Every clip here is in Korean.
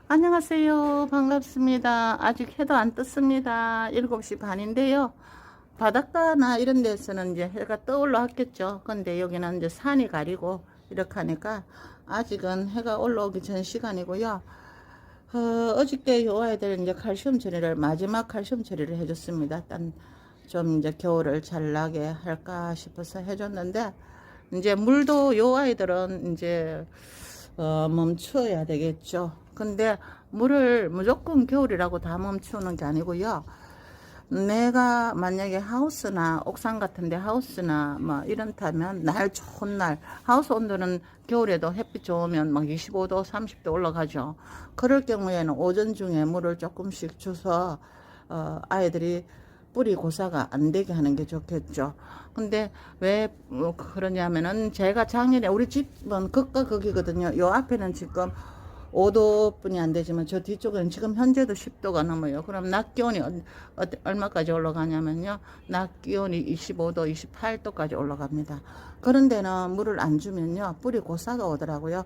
안녕하세요. 반갑습니다. 아직 해도 안 떴습니다. 7시 반인데요. 바닷가나 이런 데서는 이제 해가 떠올라 왔겠죠. 근데 여기는 이제 산이 가리고 이렇게 하니까 아직은 해가 올라오기 전 시간이고요. 어저께 요 아이들 이제 칼슘 처리를, 마지막 칼슘 처리를 해줬습니다. 딴 좀 이제 겨울을 잘 나게 할까 싶어서 해줬는데, 이제 물도 요 아이들은 이제 멈춰야 되겠죠. 근데 물을 무조건 겨울이라고 다 멈추는 게 아니고요. 내가 만약에 하우스나 옥상 같은데 하우스나 뭐 이런다면 날 좋은 날, 하우스 온도는 겨울에도 햇빛 좋으면 막 25도 30도 올라가죠. 그럴 경우에는 오전 중에 물을 조금씩 줘서 아이들이 뿌리 고사가 안 되게 하는 게 좋겠죠. 근데 왜 그러냐면은 제가 작년에 우리 집은 극과 극이거든요. 요 앞에는 지금 5도뿐이 안 되지만 저 뒤쪽은 지금 현재도 10도가 넘어요. 그럼 낮 기온이 얼마까지 올라가냐면요. 낮 기온이 25도, 28도까지 올라갑니다. 그런 데는 물을 안 주면요. 뿌리 고사가 오더라고요.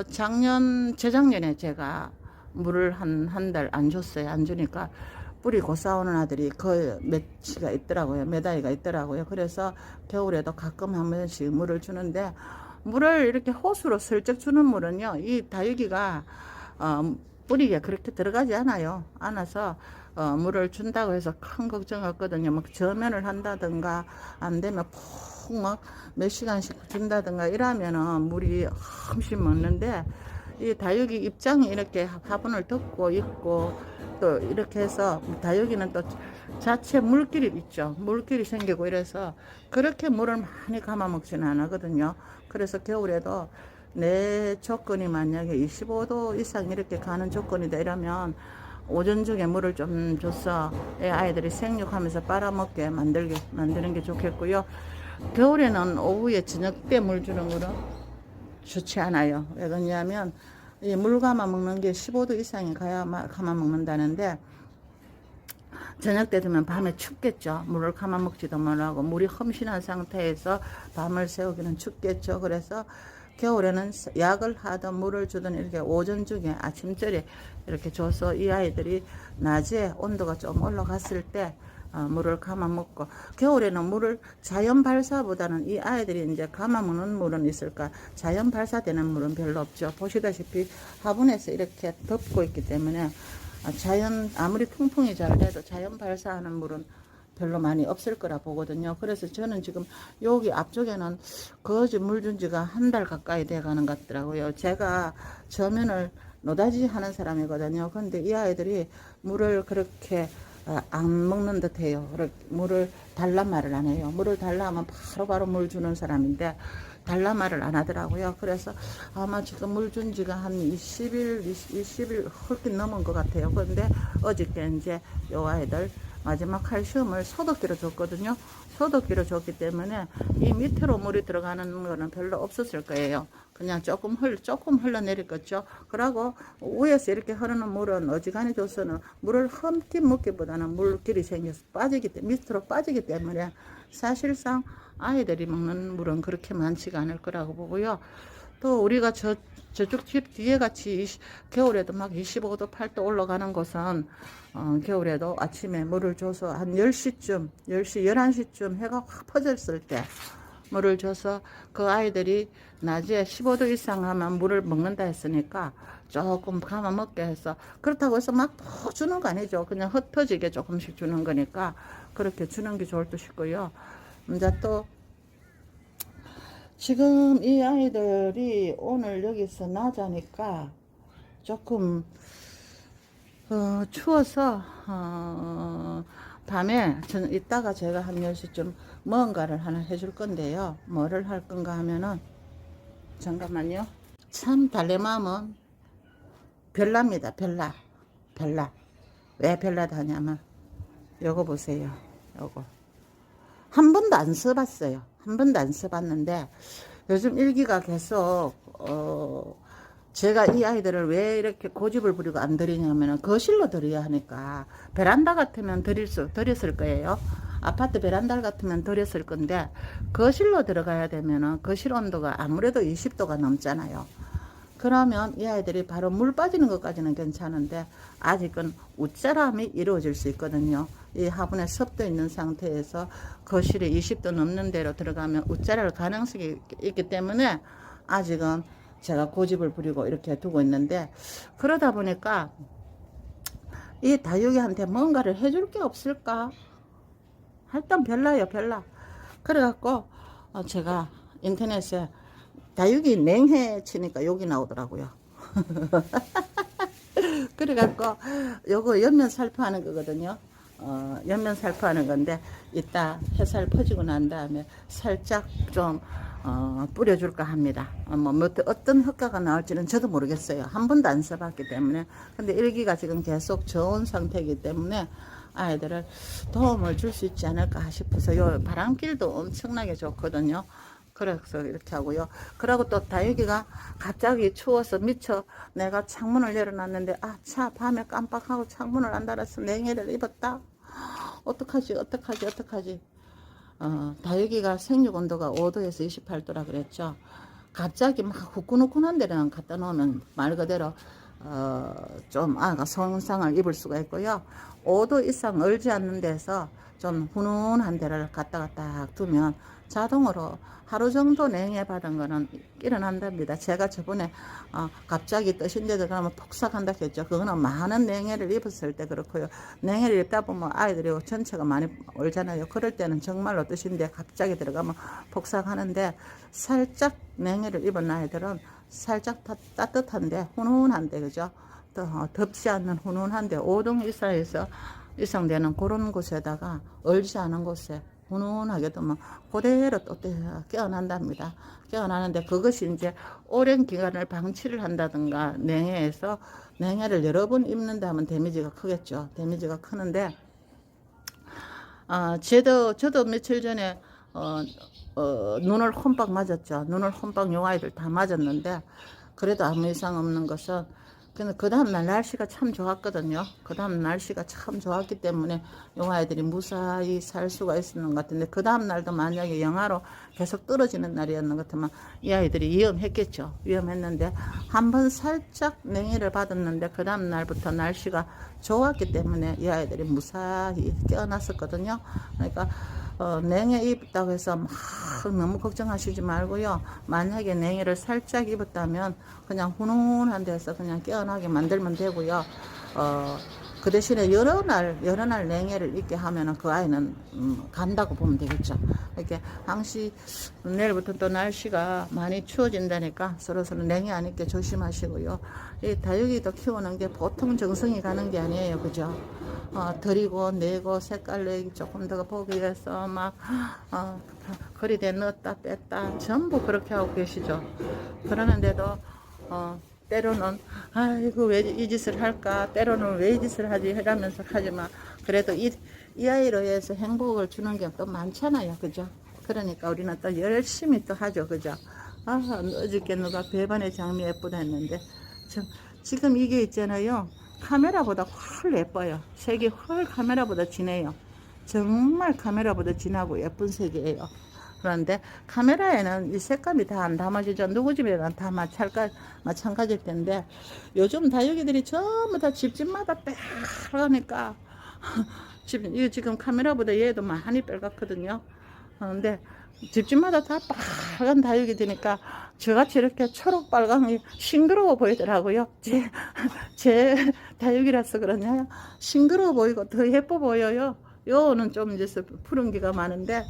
재작년에 제가 물을 한 달 안 줬어요. 안 주니까 뿌리 고사오는 아들이 거의 몇치가 있더라고요. 몇 아이가 있더라고요. 그래서 겨울에도 가끔 한 번씩 물을 주는데, 물을 이렇게 호수로 슬쩍 주는 물은요, 이 다육이가 뿌리에 그렇게 들어가지 않아요. 않아서 물을 준다고 해서 큰 걱정 없거든요. 막 저면을 한다든가 안 되면 푹 막 몇 시간씩 준다든가 이러면은 물이 훨씬 먹는데, 이 다육이 입장이 이렇게 화분을 덮고 있고 또 이렇게 해서 다육이는 또 자체 물길이 있죠. 물길이 생기고 이래서 그렇게 물을 많이 감아 먹지는 않거든요. 그래서 겨울에도 내 조건이 만약에 25도 이상 이렇게 가는 조건이다 이러면 오전 중에 물을 좀 줘서 애 아이들이 생육하면서 빨아먹게 만드는 게 좋겠고요. 겨울에는 오후에 저녁 때 물 주는 거는 좋지 않아요. 왜 그러냐면 이 물 감아 먹는 게 15도 이상이 가야 감아 먹는다는데, 저녁 때 되면 밤에 춥겠죠. 물을 감아 먹지도 못하고 물이 험신한 상태에서 밤을 새우기는 춥겠죠. 그래서 겨울에는 약을 하든 물을 주든 이렇게 오전 중에 아침절에 이렇게 줘서 이 아이들이 낮에 온도가 좀 올라갔을 때 물을 감아 먹고, 겨울에는 물을 자연 발사보다는 이 아이들이 이제 감아 먹는 물은 있을까, 자연 발사되는 물은 별로 없죠. 보시다시피 화분에서 이렇게 덮고 있기 때문에 자연 아무리 통풍이 잘 돼도 자연 발사하는 물은 별로 많이 없을 거라 보거든요. 그래서 저는 지금 여기 앞쪽에는 거지 물 준 지가 한 달 가까이 돼 가는 것 같더라고요. 제가 저면을 노다지 하는 사람이거든요. 근데 이 아이들이 물을 그렇게 안 먹는 듯 해요. 물을 달란 말을 안 해요. 물을 달라 하면 바로바로 물 주는 사람인데 달란 말을 안 하더라고요. 그래서 아마 지금 물 준 지가 한 20일 훌쩍 넘은 것 같아요. 그런데 어저께 이제 요 아이들 마지막 칼슘을 소독기로 줬거든요. 소독기로 줬기 때문에 이 밑으로 물이 들어가는 거는 별로 없었을 거예요. 그냥 조금 흘러내렸겠죠. 그러고 위에서 이렇게 흐르는 물은 어지간히 줘서는 물을 흠집 먹기보다는 물길이 생겨서 밑으로 빠지기 때문에 사실상 아이들이 먹는 물은 그렇게 많지가 않을 거라고 보고요. 또 우리가 저쪽 집 뒤에 같이 겨울에도 막 25도 8도 올라가는 곳은 겨울에도 아침에 물을 줘서 한 10시쯤 10시 11시쯤 해가 확 퍼졌을 때 물을 줘서 그 아이들이 낮에 15도 이상 하면 물을 먹는다 했으니까 조금 감아 먹게 해서, 그렇다고 해서 막 푹 주는 거 아니죠. 그냥 흩어지게 조금씩 주는 거니까 그렇게 주는 게 좋을 듯 싶고요. 이제 또 지금 이 아이들이 오늘 여기서 나자니까 조금 추워서 밤에 저는 이따가 제가 한 10시쯤 뭔가를 하나 해줄 건데요. 뭐를 할 건가 하면은, 잠깐만요. 참 달래마음은 별납니다. 별나. 왜 별나다 하냐면 요거 보세요. 요거 한 번도 안 써봤어요. 한 번도 안 써봤는데 요즘 일기가 계속 제가 이 아이들을 왜 이렇게 고집을 부리고 안 들이냐면 거실로 들여야 하니까. 베란다 같으면 들였을 거예요. 아파트 베란다 같으면 들였을 건데 거실로 들어가야 되면은 거실 온도가 아무래도 20도가 넘잖아요. 그러면 이 아이들이 바로 물 빠지는 것까지는 괜찮은데 아직은 웃자람이 이루어질 수 있거든요. 이 화분에 습도 있는 상태에서 거실에 20도 넘는 데로 들어가면 웃자랄 가능성이 있기 때문에 아직은 제가 고집을 부리고 이렇게 두고 있는데, 그러다 보니까 이 다육이한테 뭔가를 해줄 게 없을까? 일단 별나요, 별나. 그래갖고 제가 인터넷에 다육이 냉해 치니까 욕이 나오더라고요. 그래갖고 요거 옆면 살포하는 거거든요. 옆면 살포하는 건데 이따 햇살 퍼지고 난 다음에 살짝 좀 뿌려줄까 합니다. 뭐 어떤 효과가 나올지는 저도 모르겠어요. 한 번도 안 써봤기 때문에. 근데 일기가 지금 계속 저온 상태이기 때문에 아이들을 도움을 줄 수 있지 않을까 싶어서 요 바람길도 엄청나게 좋거든요. 그래서 이렇게 하고요. 그리고 또 다육이가 갑자기 추워서 미쳐 내가 창문을 열어놨는데 아차 밤에 깜빡하고 창문을 안 닫아서 냉해를 입었다. 어떡하지. 다육이가 생육 온도가 5도에서 28도라 그랬죠. 갑자기 막 후끈후끈한 데는 갖다 놓으면 말 그대로 좀 아가 손상을 입을 수가 있고요. 5도 이상 얼지 않는 데서 좀 훈훈한 데를 갖다가 딱 두면 자동으로 하루 정도 냉해 받은 거는 일어난답니다. 제가 저번에 갑자기 뜨신 데 들어가면 폭삭한다 했죠. 그거는 많은 냉해를 입었을 때 그렇고요. 냉해를 입다 보면 아이들이 전체가 많이 얼잖아요. 그럴 때는 정말로 뜨신 데 갑자기 들어가면 폭삭하는데, 살짝 냉해를 입은 아이들은 살짝 따뜻한데 훈훈한데, 그죠? 덥지 않는 훈훈한데 5도 이상 되는 그런 곳에다가 얼지 않은 곳에 훈훈하게 두면 그대로 또 깨어난답니다. 깨어나는데 그것이 이제 오랜 기간을 방치를 한다든가 냉해에서 냉해를 여러 번 입는다면 데미지가 크겠죠. 데미지가 크는데 저도 며칠 전에 눈을 혼박 맞았죠. 눈을 혼박 요 아이들 다 맞았는데 그래도 아무 이상 없는 것은, 근데 그 다음날 날씨가 참 좋았거든요. 그 다음 날씨가 참 좋았기 때문에 요 아이들이 무사히 살 수가 있었는 것 같은데, 그 다음날도 만약에 영하로 계속 떨어지는 날이었는 것 같으면 이 아이들이 위험했겠죠. 위험했는데 한번 살짝 냉해를 받았는데 그 다음날부터 날씨가 좋았기 때문에 이 아이들이 무사히 깨어났었거든요. 그러니까 냉해 입었다고 해서 막 너무 걱정하시지 말고요. 만약에 냉해를 살짝 입었다면 그냥 훈훈한 데서 그냥 깨어나게 만들면 되고요. 그 대신에 여러 날 냉해를 입게 하면은 그 아이는 간다고 보면 되겠죠. 이렇게 항시 내일부터 또 날씨가 많이 추워진다니까 서로 냉해 안 입게 조심하시고요. 이 다육이도 키우는 게 보통 정성이 가는 게 아니에요, 그죠? 드리고 내고 색깔 내기 조금 더 보기 위해서 막 거리대 넣었다 뺐다 전부 그렇게 하고 계시죠. 그러는데도 때로는 아이고 왜 이 짓을 할까, 때로는 왜 이 짓을 하지 이러면서 하지만 그래도 이 아이로 해서 행복을 주는 게 또 많잖아요, 그죠? 그러니까 우리는 또 열심히 또 하죠, 그죠? 어저께 누가 배반의 장미 예쁘다 했는데 지금 이게 있잖아요. 카메라보다 훨 예뻐요. 색이 훨 카메라보다 진해요. 정말 카메라보다 진하고 예쁜 색이에요. 그런데 카메라에는 이 색감이 다 안 담아지죠. 누구 집에는 다 마찬가지일 텐데 요즘 다육이들이 전부 다 집집마다 빨가니까 이거 지금 카메라보다 얘도 많이 빨갛거든요. 그런데 집집마다 다 빨간 다육이 되니까 저같이 이렇게 초록 빨강이 싱그러워 보이더라고요. 제 다육이라서 그러냐 싱그러워 보이고 더 예뻐 보여요. 요는 좀 이제 푸른기가 많은데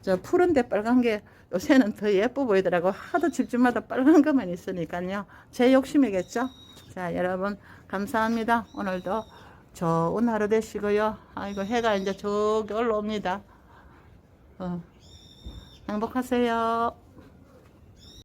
저 푸른데 빨간 게 요새는 더 예뻐 보이더라고. 하도 집집마다 빨간 것만 있으니까요. 제 욕심이겠죠. 자, 여러분 감사합니다. 오늘도 좋은 하루 되시고요. 아이고 해가 이제 저기 올라옵니다. 행복하세요.